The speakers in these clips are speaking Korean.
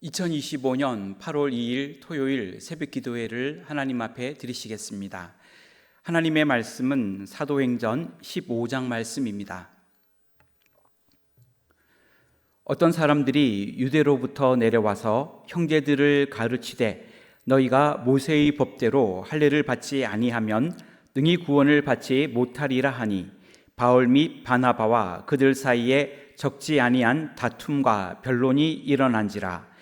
2025년 8월 2일 토요일 새벽 기도회를 하나님 앞에 드리시겠습니다. 하나님의 말씀은 사도행전 15장 말씀입니다. 어떤 사람들이 유대로부터 내려와서 형제들을 가르치되 너희가 모세의 법대로 할례를 받지 아니하면 능히 구원을 받지 못하리라 하니 바울 및 바나바와 그들 사이에 적지 아니한 다툼과 변론이 일어난지라.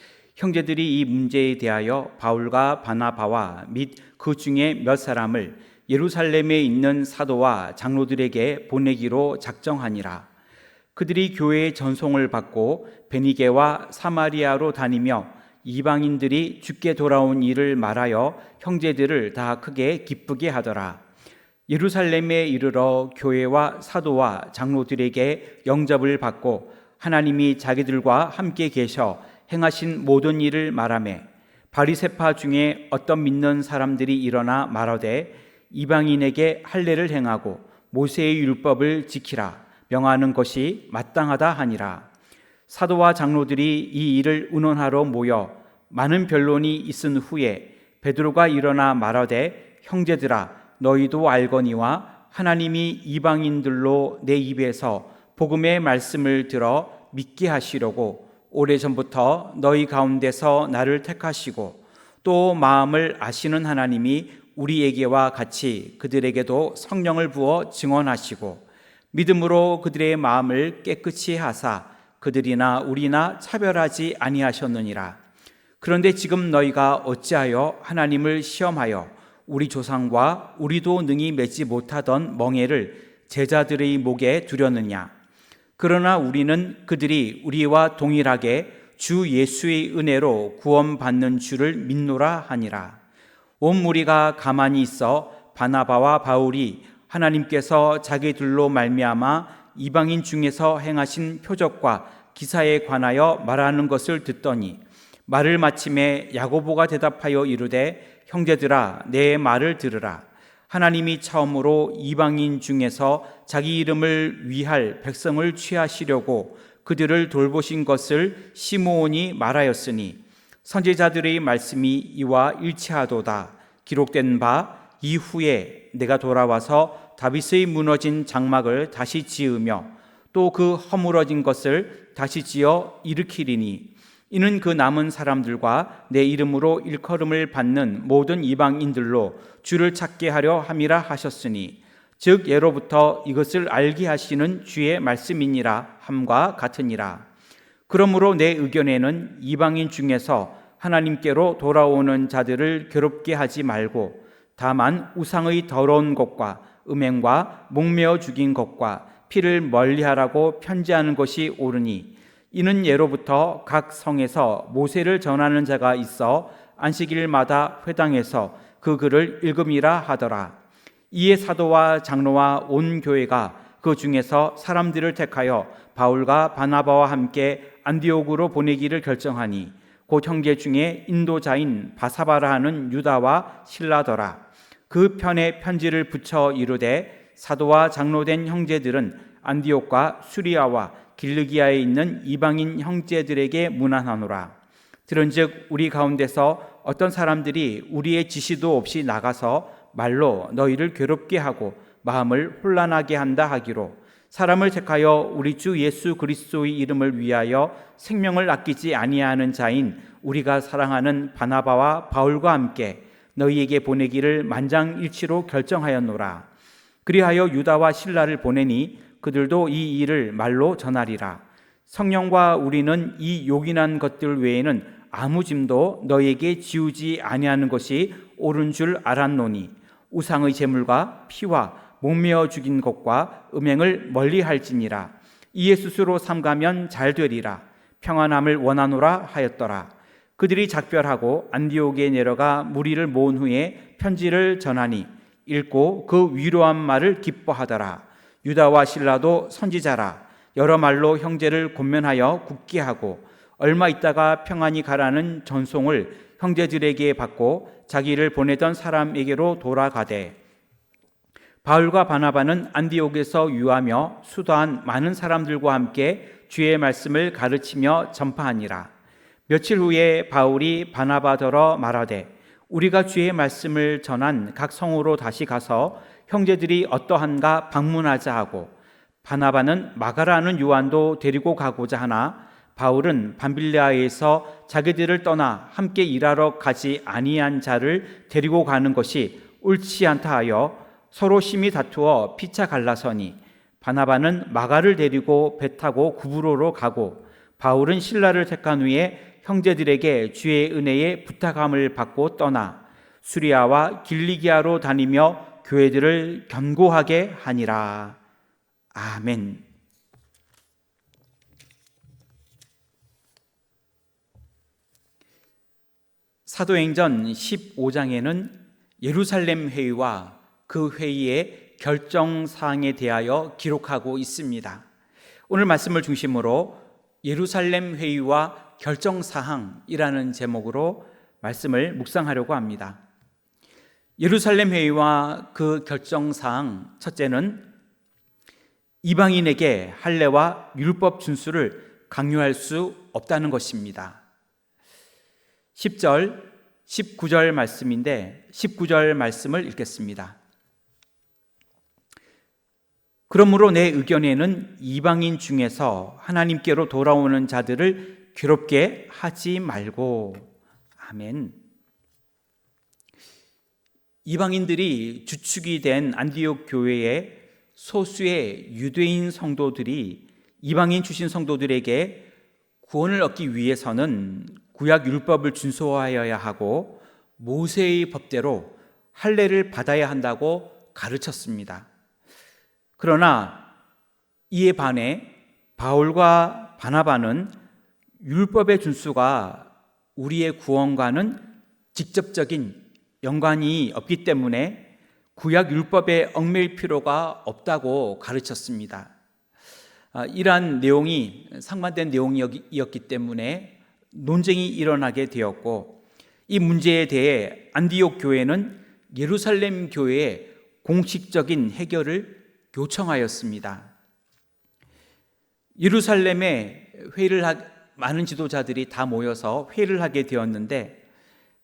형제들이 이 문제에 대하여 바울과 바나바와 및 그 중에 몇 사람을 예루살렘에 있는 사도와 장로들에게 보내기로 작정하니라. 그들이 교회의 전송을 받고 베니게와 사마리아로 다니며 이방인들이 주께 돌아온 일을 말하여 형제들을 다 크게 기쁘게 하더라. 예루살렘에 이르러 교회와 사도와 장로들에게 영접을 받고 하나님이 자기들과 함께 계셔 행하신 모든 일을 말하매 바리새파 중에 어떤 믿는 사람들이 일어나 말하되 이방인에게 할례를 행하고 모세의 율법을 지키라 명하는 것이 마땅하다 하니라. 사도와 장로들이 이 일을 의논하러 모여 많은 변론이 있은 후에 베드로가 일어나 말하되 형제들아 너희도 알거니와 하나님이 이방인들로 내 입에서 복음의 말씀을 들어 믿게 하시려고 오래전부터 너희 가운데서 나를 택하시고 또 마음을 아시는 하나님이 우리에게와 같이 그들에게도 성령을 부어 증언하시고 믿음으로 그들의 마음을 깨끗이 하사 그들이나 우리나 차별하지 아니하셨느니라. 그런데 지금 너희가 어찌하여 하나님을 시험하여 우리 조상과 우리도 능히 맺지 못하던 멍에를 제자들의 목에 두려느냐. 그러나 우리는 그들이 우리와 동일하게 주 예수의 은혜로 구원받는 줄을 믿노라 하니라. 온 무리가 가만히 있어 바나바와 바울이 하나님께서 자기들로 말미암아 이방인 중에서 행하신 표적과 기사에 관하여 말하는 것을 듣더니 말을 마침에 야고보가 대답하여 이르되 형제들아 내 말을 들으라. 하나님이 처음으로 이방인 중에서 자기 이름을 위할 백성을 취하시려고 그들을 돌보신 것을 시므온이 말하였으니 선지자들의 말씀이 이와 일치하도다. 기록된 바 이후에 내가 돌아와서 다윗의 무너진 장막을 다시 지으며 또 그 허물어진 것을 다시 지어 일으키리니 이는 그 남은 사람들과 내 이름으로 일컬음을 받는 모든 이방인들로 주를 찾게 하려 함이라 하셨으니 즉 예로부터 이것을 알게 하시는 주의 말씀이니라 함과 같으니라. 그러므로 내 의견에는 이방인 중에서 하나님께로 돌아오는 자들을 괴롭게 하지 말고 다만 우상의 더러운 것과 음행과 목매어 죽인 것과 피를 멀리하라고 편지하는 것이 옳으니 이는 예로부터 각 성에서 모세를 전하는 자가 있어 안식일마다 회당에서 그 글을 읽음이라 하더라. 이에 사도와 장로와 온 교회가 그 중에서 사람들을 택하여 바울과 바나바와 함께 안디옥으로 보내기를 결정하니 곧 형제 중에 인도자인 바사바라 하는 유다와 실라더라. 그 편에 편지를 붙여 이르되 사도와 장로된 형제들은 안디옥과 수리아와 길르기아에 있는 이방인 형제들에게 문안하노라. 들은즉 우리 가운데서 어떤 사람들이 우리의 지시도 없이 나가서 말로 너희를 괴롭게 하고 마음을 혼란하게 한다 하기로 사람을 택하여 우리 주 예수 그리스도의 이름을 위하여 생명을 아끼지 아니하는 자인 우리가 사랑하는 바나바와 바울과 함께 너희에게 보내기를 만장일치로 결정하였노라. 그리하여 유다와 실라를 보내니 그들도 이 일을 말로 전하리라. 성령과 우리는 이 요긴한 것들 외에는 아무 짐도 너희에게 지우지 아니하는 것이 옳은 줄 알았노니 우상의 제물과 피와 목매어 죽인 것과 음행을 멀리할지니라. 이에 스스로 삼가면 잘 되리라. 평안함을 원하노라 하였더라. 그들이 작별하고 안디옥에 내려가 무리를 모은 후에 편지를 전하니 읽고 그 위로한 말을 기뻐하더라. 유다와 실라도 선지자라. 여러 말로 형제를 권면하여 굳게 하고 얼마 있다가 평안히 가라는 전송을 형제들에게 받고 자기를 보내던 사람에게로 돌아가되 바울과 바나바는 안디옥에서 유하며 수도한 많은 사람들과 함께 주의 말씀을 가르치며 전파하니라. 며칠 후에 바울이 바나바더러 말하되 우리가 주의 말씀을 전한 각 성으로 다시 가서 형제들이 어떠한가 방문하자 하고, 바나바는 마가라는 요한도 데리고 가고자 하나 바울은 밤빌리아에서 자기들을 떠나 함께 일하러 가지 아니한 자를 데리고 가는 것이 옳지 않다 하여 서로 심히 다투어 피차 갈라서니, 바나바는 마가를 데리고 배 타고 구브로로 가고 바울은 신라를 택한 후에 형제들에게 주의 은혜에 부탁함을 받고 떠나 수리아와 길리기아로 다니며 교회들을 견고하게 하니라. 아멘. 사도행전 15장에는 예루살렘 회의와 그 회의의 결정사항에 대하여 기록하고 있습니다. 오늘 말씀을 중심으로 예루살렘 회의와 결정사항이라는 제목으로 말씀을 묵상하려고 합니다. 예루살렘 회의와 그 결정사항, 첫째는 이방인에게 할례와 율법 준수를 강요할 수 없다는 것입니다. 10절, 19절 말씀인데 19절 말씀을 읽겠습니다. 그러므로 내 의견에는 이방인 중에서 하나님께로 돌아오는 자들을 괴롭게 하지 말고. 아멘. 이방인들이 주축이 된 안디옥 교회의 소수의 유대인 성도들이 이방인 출신 성도들에게 구원을 얻기 위해서는 구약 율법을 준수하여야 하고 모세의 법대로 할례를 받아야 한다고 가르쳤습니다. 그러나 이에 반해 바울과 바나바는 율법의 준수가 우리의 구원과는 직접적인 연관이 없기 때문에 구약 율법에 얽매일 필요가 없다고 가르쳤습니다. 이러한 내용이 상반된 내용이었기 때문에 논쟁이 일어나게 되었고, 이 문제에 대해 안디옥 교회는 예루살렘 교회의 공식적인 해결을 요청하였습니다. 예루살렘에 많은 지도자들이 다 모여서 회의를 하게 되었는데,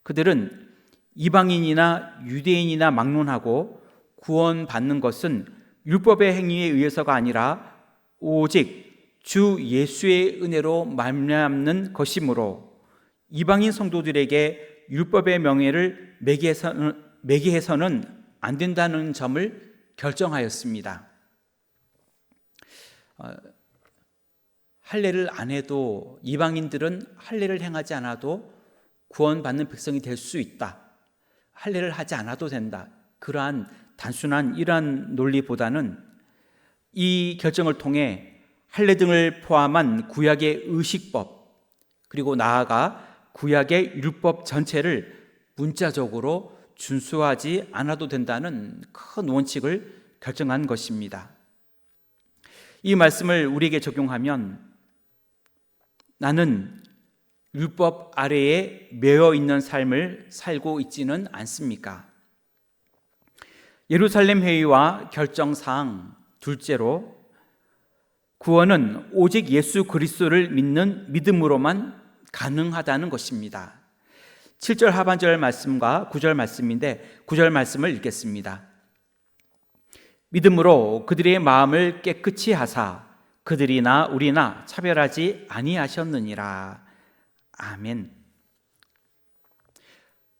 그들은 이방인이나 유대인이나 막론하고 구원받는 것은 율법의 행위에 의해서가 아니라 오직 주 예수의 은혜로 말미암는 것이므로 이방인 성도들에게 율법의 명예를 매개해서는 안 된다는 점을 결정하였습니다. 할례를 안 해도, 이방인들은 할례를 행하지 않아도 구원받는 백성이 될 수 있다. 할례를 하지 않아도 된다. 그러한 단순한 이러한 논리보다는 이 결정을 통해 할례 등을 포함한 구약의 의식법, 그리고 나아가 구약의 율법 전체를 문자적으로 준수하지 않아도 된다는 큰 원칙을 결정한 것입니다. 이 말씀을 우리에게 적용하면 나는 율법 아래에 매여 있는 삶을 살고 있지는 않습니까? 예루살렘 회의와 결정사항, 둘째로 구원은 오직 예수 그리스도를 믿는 믿음으로만 가능하다는 것입니다. 7절 하반절 말씀과 9절 말씀인데 9절 말씀을 읽겠습니다. 믿음으로 그들의 마음을 깨끗이 하사 그들이나 우리나 차별하지 아니하셨느니라. 아멘.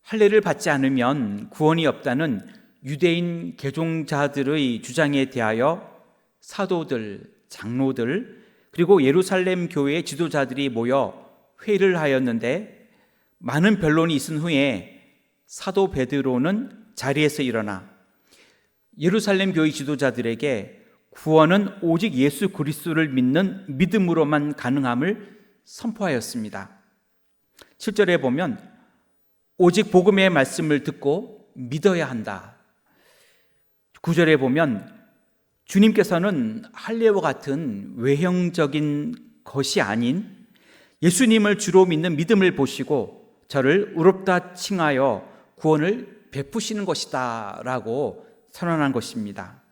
할례를 받지 않으면 구원이 없다는 유대인 개종자들의 주장에 대하여 사도들, 장로들, 그리고 예루살렘 교회의 지도자들이 모여 회의를 하였는데, 많은 변론이 있은 후에 사도 베드로는 자리에서 일어나 예루살렘 교회 지도자들에게 구원은 오직 예수 그리스도를 믿는 믿음으로만 가능함을 선포하였습니다. 7절에 보면 오직 복음의 말씀을 듣고 믿어야 한다. 9절에 보면 주님께서는 할례와 같은 외형적인 것이 아닌 예수님을 주로 믿는 믿음을 보시고 저를 의롭다 칭하여 구원을 베푸시는 것이다 라고 선언한 것입니다.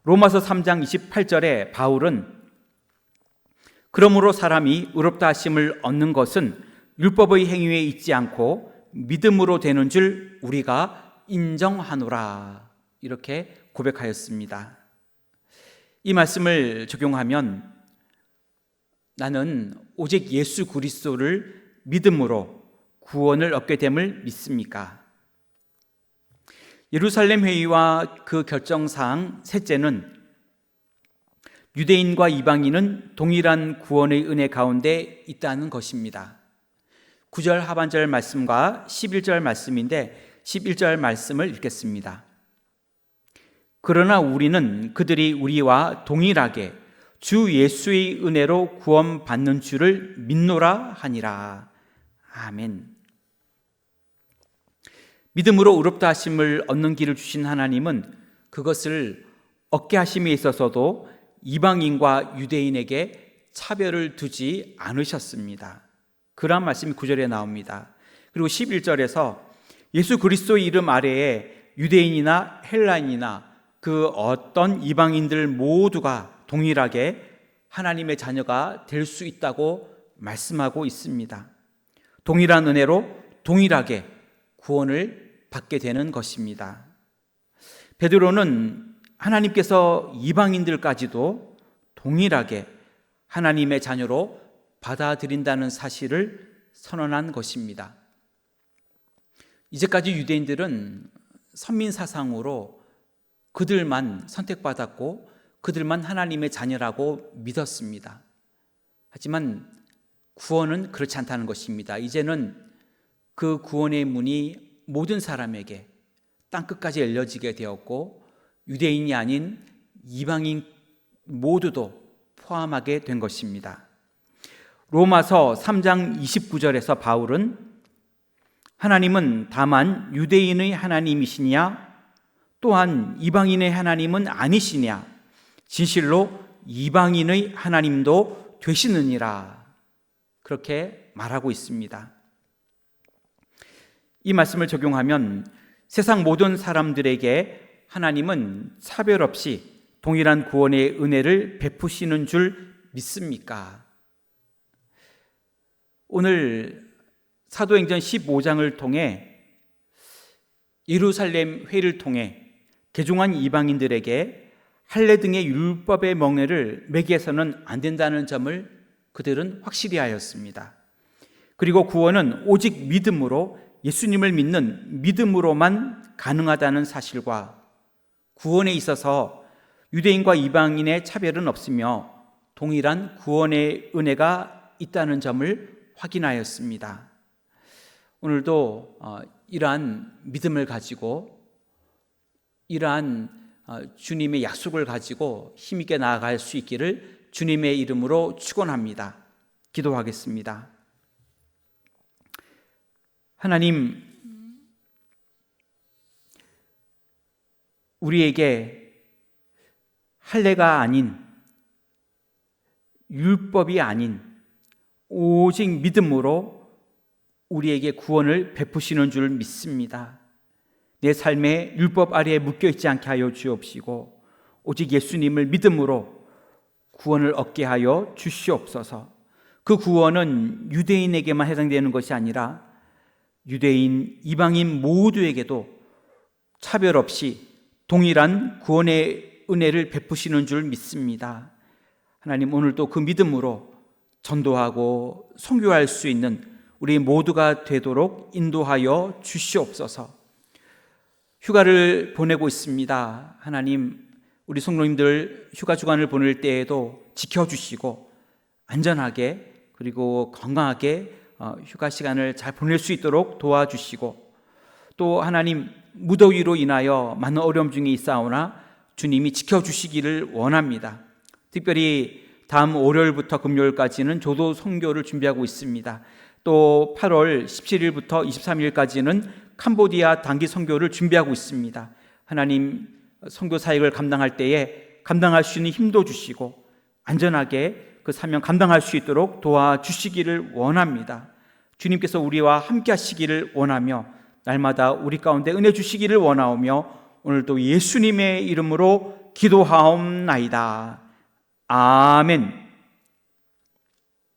로마서 3장 28절에 바울은 그러므로 사람이 의롭다 하심을 얻는 것은 율법의 행위에 있지 않고 믿음으로 되는 줄 우리가 인정하노라. 이렇게 고백하였습니다. 이 말씀을 적용하면 나는 오직 예수 그리스도를 믿음으로 구원을 얻게 됨을 믿습니까? 예루살렘 회의와 그 결정사항 셋째는 유대인과 이방인은 동일한 구원의 은혜 가운데 있다는 것입니다. 9절 하반절 말씀과 11절 말씀인데 11절 말씀을 읽겠습니다. 그러나 우리는 그들이 우리와 동일하게 주 예수의 은혜로 구원받는 줄을 믿노라 하니라. 아멘. 믿음으로 의롭다 하심을 얻는 길을 주신 하나님은 그것을 얻게 하심에 있어서도 이방인과 유대인에게 차별을 두지 않으셨습니다. 그러한 말씀이 9절에 나옵니다. 그리고 11절에서 예수 그리스도의 이름 아래에 유대인이나 헬라인이나 그 어떤 이방인들 모두가 동일하게 하나님의 자녀가 될 수 있다고 말씀하고 있습니다. 동일한 은혜로 동일하게 구원을 받게 되는 것입니다. 베드로는 하나님께서 이방인들까지도 동일하게 하나님의 자녀로 받아들인다는 사실을 선언한 것입니다. 이제까지 유대인들은 선민 사상으로 그들만 선택받았고 그들만 하나님의 자녀라고 믿었습니다. 하지만 구원은 그렇지 않다는 것입니다. 이제는 그 구원의 문이 모든 사람에게 땅끝까지 열려지게 되었고 유대인이 아닌 이방인 모두도 포함하게 된 것입니다. 로마서 3장 29절에서 바울은 하나님은 다만 유대인의 하나님이시냐 또한 이방인의 하나님은 아니시냐 진실로 이방인의 하나님도 되시느니라 그렇게 말하고 있습니다. 이 말씀을 적용하면 세상 모든 사람들에게 하나님은 차별 없이 동일한 구원의 은혜를 베푸시는 줄 믿습니까? 오늘 사도행전 15장을 통해 예루살렘 회의를 통해 개종한 이방인들에게 할례 등의 율법의 멍에를 매기해서는 안 된다는 점을 그들은 확실히 하였습니다. 그리고 구원은 오직 믿음으로 예수님을 믿는 믿음으로만 가능하다는 사실과 구원에 있어서 유대인과 이방인의 차별은 없으며 동일한 구원의 은혜가 있다는 점을 확인하였습니다. 오늘도 이러한 믿음을 가지고 이러한 주님의 약속을 가지고 힘있게 나아갈 수 있기를 주님의 이름으로 축원합니다. 기도하겠습니다. 하나님, 우리에게 할례가 아닌 율법이 아닌 오직 믿음으로 우리에게 구원을 베푸시는 줄 믿습니다. 내 삶에 율법 아래에 묶여있지 않게 하여 주옵시고 오직 예수님을 믿음으로 구원을 얻게 하여 주시옵소서. 그 구원은 유대인에게만 해당되는 것이 아니라 유대인, 이방인 모두에게도 차별 없이 동일한 구원의 은혜를 베푸시는 줄 믿습니다. 하나님, 오늘도 그 믿음으로 전도하고 선교할 수 있는 우리 모두가 되도록 인도하여 주시옵소서. 휴가를 보내고 있습니다. 하나님, 우리 성도님들 휴가 주간을 보낼 때에도 지켜주시고 안전하게 그리고 건강하게 휴가 시간을 잘 보낼 수 있도록 도와주시고 또 하나님, 무더위로 인하여 많은 어려움 중에 있사오나 주님이 지켜주시기를 원합니다. 특별히 다음 월요일부터 금요일까지는 조도 선교를 준비하고 있습니다. 또 8월 17일부터 23일까지는 캄보디아 단기 선교를 준비하고 있습니다. 하나님, 선교 사역을 감당할 때에 감당할 수 있는 힘도 주시고 안전하게 그 사명 감당할 수 있도록 도와주시기를 원합니다. 주님께서 우리와 함께 하시기를 원하며 날마다 우리 가운데 은혜 주시기를 원하오며 오늘도 예수님의 이름으로 기도하옵나이다. 아멘.